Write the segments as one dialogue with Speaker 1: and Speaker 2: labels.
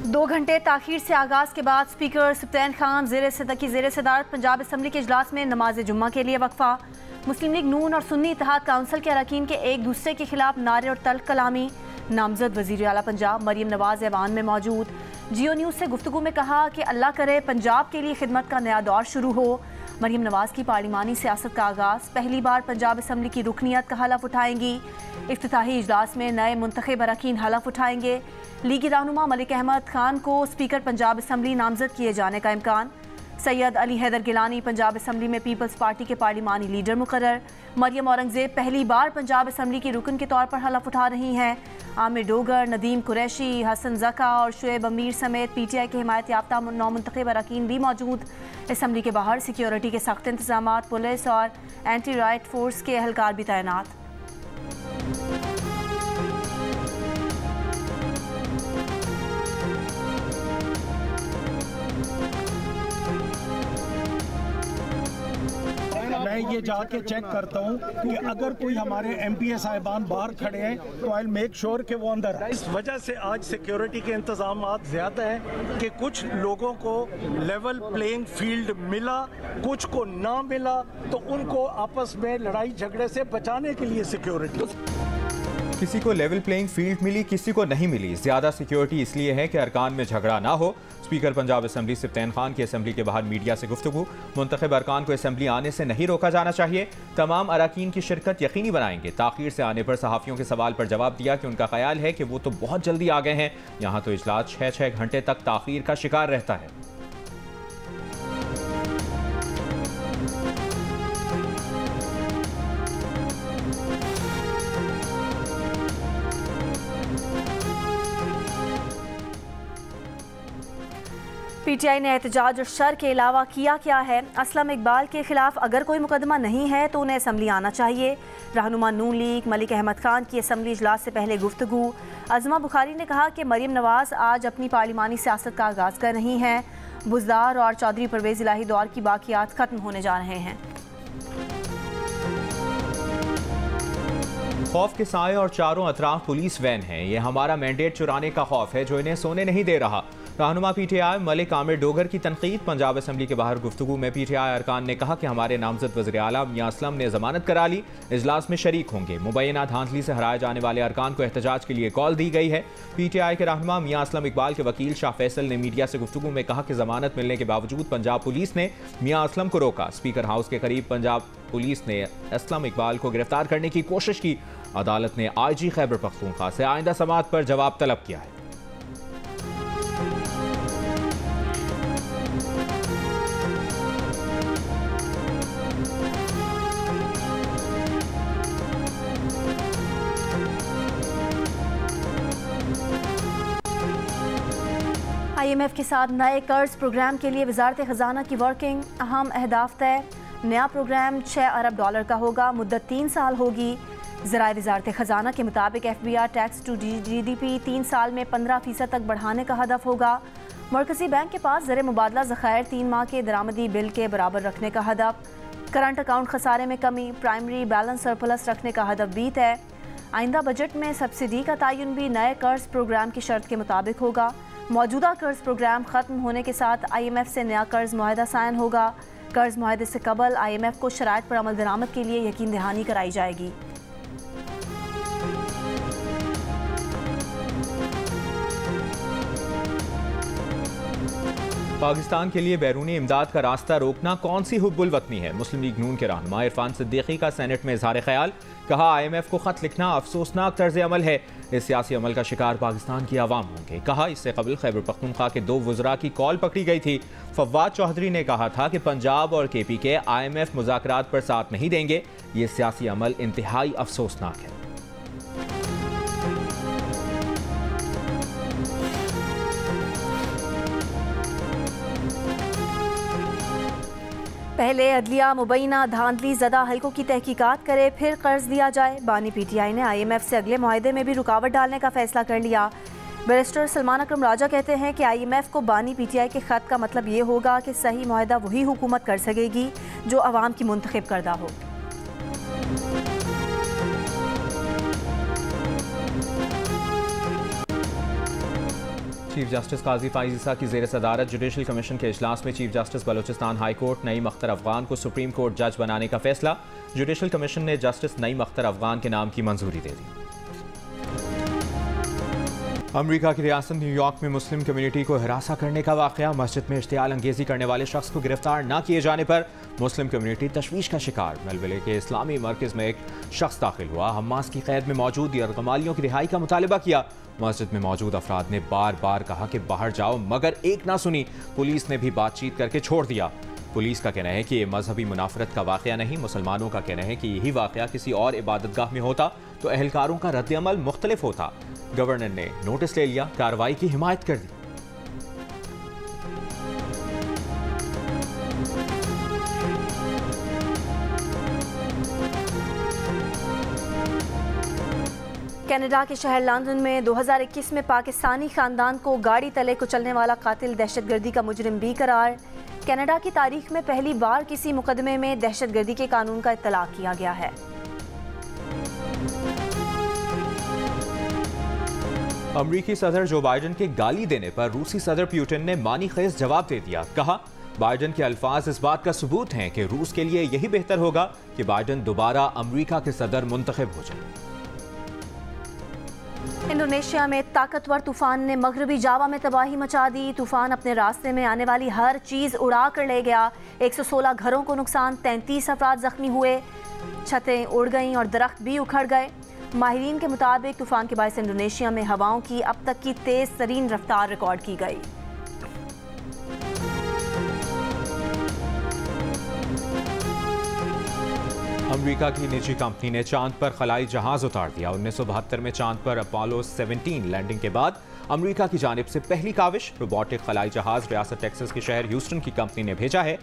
Speaker 1: 2 घंटे ताखीर से आगाज़ के बाद स्पीकर सप्तान खान ज़ेर सदारत पंजाब असम्बली के इजलास में नमाज जुम्मा के लिए वक्फा। मुस्लिम लीग नून और सुन्नी इत्तेहाद काउंसिल के अरकान के एक दूसरे के खिलाफ नारे और तल्ख कलामी। नामजद वज़ीर आला पंजाब मरियम नवाज ऐवान में मौजूद। जियो न्यूज़ से गुफ्तगू में कहा कि अल्लाह करे पंजाब के लिए खिदमत का नया दौर शुरू हो। मरियम नवाज की पार्लिमानी सियासत का आगाज़, पहली बार पंजाब असम्बली की रुकनीत का हलफ उठाएंगी। इफ्तिताही इजलास में नए मुंतखब अरकान हलफ उठाएंगे। लीगी रहनुमा मलिक अहमद खान को स्पीकर पंजाब असम्बली नामजद किए जाने का इम्कान। सैयद अली हैदर गिलानी पंजाब असम्बली में पीपल्स पार्टी के पार्लिमानी लीडर मुकर्रर। मरियम औरंगजेब पहली बार पंजाब असम्बली की रुकन के तौर पर हलफ उठा रही हैं। आमिर डोगर, नदीम कुरैशी, हसन जका और शुएब अमीर समेत PTI के हिमायत याफ्ता 9 मुंतखब अरकान भी मौजूद। असम्बली के बाहर सिक्योरिटी के सख्त इंतजाम, पुलिस और एंटी राइट फोर्स के एहलकार भी तैनात।
Speaker 2: मैं ये जाके चेक करता हूँ कि अगर कोई हमारे MPA साहिबान बाहर खड़े हैं तो आई मेक श्योर कि वो अंदर है।
Speaker 3: इस वजह से आज सिक्योरिटी के इंतजाम ज़्यादा हैं कि कुछ लोगों को लेवल प्लेइंग फील्ड मिला, कुछ को ना मिला, तो उनको आपस में लड़ाई झगड़े से बचाने के लिए सिक्योरिटी।
Speaker 4: किसी को लेवल प्लेइंग फील्ड मिली, किसी को नहीं मिली। ज्यादा सिक्योरिटी इसलिए है कि अरकान में झगड़ा ना हो। स्पीकर पंजाब असम्बली सप्तान खान की असम्बली के बाहर मीडिया से गुफ्तगू। मुंतखब अरकान को असम्बली आने से नहीं रोका जाना चाहिए। तमाम अरकान की शिरकत यकीनी बनाएंगे। ताखीर से आने पर सहाफ़ियों के सवाल पर जवाब दिया कि उनका ख्याल है कि वो तो बहुत जल्दी आ गए हैं। यहाँ तो इजलास 6-6 घंटे तक ताखीर का शिकार रहता है।
Speaker 1: PTI ने एहतजाज और शर के अलावा किया क्या है? असलम इकबाल के खिलाफ अगर कोई मुकदमा नहीं है तो उन्हें असम्बली आना चाहिए। रहनुमा नून लीग मलिक अहमद खान की असम्बली इजलास से पहले गुफ्तगू। अज़मा बुखारी ने कहा कि मरियम नवाज आज अपनी पार्लिमानी सियासत का आगाज़ कर रही हैं। बुज़दार और चौधरी परवेज़ इलाही दौर की बाकियात ख़त्म होने जा रहे हैं।
Speaker 4: खौफ के साए और चारों अतराफ पुलिस वैन है। ये हमारा मैंडेट चुराने का खौफ है जो इन्हें सोने नहीं दे रहा। रहनुमा PTI मलिक आमिर डोगर की तनकीद। पंजाब असम्बली के बाहर गुफ्तगू में PTI अरकान ने कहा कि हमारे नामजद वज़ीर आला मियां असलम ने जमानत करा ली, इजलास में शरीक होंगे। मुबैना धांधली से हराए जाने वाले अरकान को एहतजाज के लिए कॉल दी गई है। PTI के रहनुमा मियां असलम इकबाल के वकील शाह फैसल ने मीडिया से गुफ्तगू में कहा कि जमानत मिलने के बावजूद पंजाब पुलिस ने मियां असलम को रोका। स्पीकर हाउस के करीब पंजाब पुलिस ने असलम इकबाल को गिरफ्तार करने की कोशिश की। अदालत ने IG खैबर पख्तूनख्वा से आइंदा समाअत पर जवाब तलब किया है।
Speaker 1: IMF के साथ नए कर्ज प्रोग्राम के लिए वजारत खजाना की वर्किंग। अहम अहदाफ तय। नया प्रोग्राम $6 अरब का होगा। मुद्दत 3 साल होगी। ज़राए वजारत खजाना के मुताबिक FBR टैक्स टू GDP 3 साल में 15% तक बढ़ाने का हदफ होगा। मरकजी बैंक के पास ज़र मुबादला ज़खायर 3 माह के दरामदी बिल के बराबर रखने का हदफ। करंट अकाउंट खसारे में कमी, प्राइमरी बैलेंस सरप्लस रखने का हदफ भी तय। आइंदा बजट में सब्सिडी का तयन भी नए कर्ज प्रोग्राम की शर्त के मुताबिक होगा। मौजूदा कर्ज प्रोग्राम ख़त्म होने के साथ IMF से नया कर्ज मुआहदा साइन होगा। कर्ज मुआहदे से कबल IMF को शराइत पर अमल दरामद के लिए यकीन दहानी कराई जाएगी।
Speaker 4: पाकिस्तान के लिए बैरूनी इमदाद का रास्ता रोकना कौन सी हुब्बुल वतनी है? मुस्लिम लीग नून के रहनुमा इरफान सिद्दीकी का सेनेट में इजहार ख्याल। कहा IMF को खत लिखना अफसोसनाक तर्ज अमल है। इस सियासी अमल का शिकार पाकिस्तान की आवाम होंगे। कहा इससे कबल खैबर पख्तूनख्वा के 2 वज़रा की कॉल पकड़ी गई थी। फवाद चौधरी ने कहा था कि पंजाब और KP के IMF मुज़ाकरात पर साथ नहीं देंगे। ये सियासी अमल इंतहाई अफसोसनाक है।
Speaker 1: पहले अदलिया मुबैना धांधली ज़दा हल्कों की तहकीकात करे, फिर कर्ज दिया जाए। बानी PTI ने IMF से अगले मुआहदे में भी रुकावट डालने का फैसला कर लिया। बैरिस्टर सलमान अकरम राजा कहते हैं कि IMF को बानी PTI के ख़त का मतलब ये होगा कि सही मुआहदा वही हुकूमत कर सकेगी जो अवाम की मुंतखब करदा हो।
Speaker 4: चीफ जस्टिस काजी फाइज ईसा की ज़ेर सदारत जुडिशल कमीशन के इजलास में chief justice Balochistan high court Naeem Akhtar Afghan को सुप्रीम कोर्ट जज बनाने का फैसला। जुडिशल कमीशन ने जस्टिस नईम अख्तर अफगान के नाम की मंजूरी दे दी। अमेरिका की रियासत न्यूयॉर्क में मुस्लिम कम्युनिटी को हिरासा करने का वाक़या। मस्जिद में इश्तियाल अंगेजी करने वाले शख्स को गिरफ्तार न किए जाने पर मुस्लिम कम्युनिटी तशवीश का शिकार। मेलविले के इस्लामी मरकज़ में एक शख्स दाखिल हुआ, हमास की कैद में मौजूद यरगमालियों की रिहाई का मुतालबा किया। मस्जिद में मौजूद अफराद ने बार बार कहा कि बाहर जाओ, मगर एक ना सुनी। पुलिस ने भी बातचीत करके छोड़ दिया। पुलिस का कहना है कि ये मजहबी मुनाफरत का वाक़या नहीं। मुसलमानों का कहना है कि यही वाक़या किसी और इबादतगाह में होता तो अहलकारों का रद्द-ए-अमल मुख्तलिफ होता। गवर्नर ने नोटिस ले लिया, कार्रवाई की हिमायत कर दी।
Speaker 1: कनाडा के शहर लंदन में 2021 में पाकिस्तानी खानदान को गाड़ी तले कुचलने वाला कातिल दहशतगर्दी का मुजरिम भी करार। कनाडा की तारीख में पहली बार किसी मुकदमे में दहशतगर्दी के कानून का इत्तलाक किया गया है।
Speaker 4: अमरीकी सदर जो बाइडन के गाली देने पर रूसी सदर पुतिन ने मानीखेज जवाब दे दिया। कहा, बाइडन के अल्फाज इस बात का सबूत हैं कि रूस के लिए यही बेहतर होगा कि बाइडन दोबारा अमरीका के सदर मुंतखब हो जाए।
Speaker 1: इंडोनेशिया में ताकतवर तूफान ने मगरबी जावा में तबाही मचा दी। तूफान अपने रास्ते में आने वाली हर चीज उड़ा कर ले गया। 116 घरों को नुकसान, 33 अफराद जख्मी हुए, छतें उड़ गईं और दरख्त भी उखड़ गए। माहिरीन के मुताबिक तूफान के बायस इंडोनेशिया में हवाओं की अब तक की तेज तरीन रफ्तार रिकॉर्ड की गई।
Speaker 4: अमेरिका की निजी कंपनी ने चांद पर खलाई जहाज उतार दिया। 1972 में चांद पर अपोलो 17 लैंडिंग के बाद अमेरिका की जानिब से पहली काविश रोबोटिक खलाई जहाज रियासत टेक्सास के शहर ह्यूस्टन की कंपनी ने भेजा है।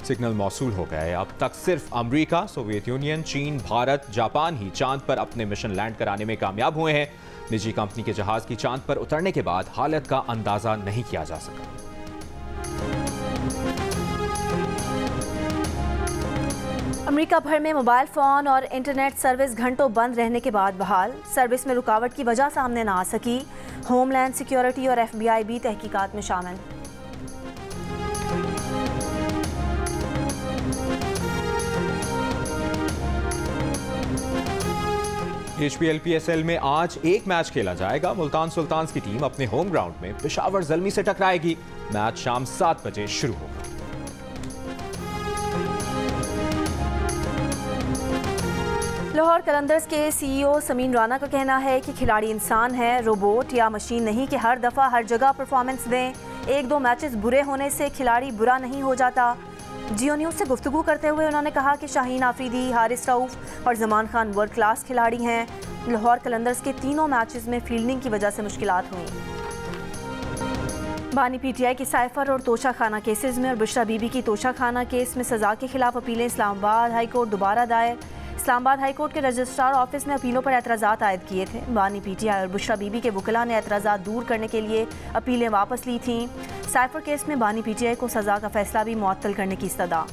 Speaker 4: सिग्नल मौसूल हो गए। अब तक सिर्फ अमेरिका, सोवियत यूनियन, चीन, भारत, जापान ही चांद पर अपने मिशन लैंड कराने में कामयाब हुए हैं। निजी कंपनी के जहाज की चांद पर उतरने के बाद हालत का अंदाजा नहीं किया जा सका।
Speaker 1: अमेरिका भर में मोबाइल फ़ोन और इंटरनेट सर्विस घंटों बंद रहने के बाद बहाल। सर्विस में रुकावट की वजह सामने न आ सकी। होमलैंड सिक्योरिटी और FBI भी तहकीकात में शामिल।
Speaker 4: HPL PSL में आज एक मैच खेला जाएगा। मुल्तान सुल्तान्स की टीम अपने होम ग्राउंड में पेशावर ज़ल्मी से टकराएगी। मैच शाम 7 बजे शुरू होगा।
Speaker 1: लाहौर कलंदर्स के CEO समीन राना का कहना है कि खिलाड़ी इंसान है, रोबोट या मशीन नहीं कि हर दफ़ा हर जगह परफॉर्मेंस दें। 1-2 मैचेस बुरे होने से खिलाड़ी बुरा नहीं हो जाता। जियो न्यूज़ से गुफ्तगू करते हुए उन्होंने कहा कि शाहीन आफरीदी, हारिस रऊफ और जमान खान वर्ल्ड क्लास खिलाड़ी हैं। लाहौर कलंदर्स के तीनों मैचेस में फील्डिंग की वजह से मुश्किलात हुई। बानी PTI की साइफर और तोशा खाना केसेस में और बुशरा बीबी की तोशा खाना केस में सज़ा के खिलाफ अपीलें इस्लामाबाद हाई कोर्ट दोबारा दायर। इस्लामाबाद हाई कोर्ट के रजिस्ट्रार ऑफिस ने अपीलों पर एतराज़ात आयद किए थे। बानी PTI और बुशरा बीबी के वकला ने एतराज़ात दूर करने के लिए अपीलें वापस ली थीं। साइफर केस में बानी PTI को सज़ा का फैसला भी मुअत्तल करने की इस्तदा।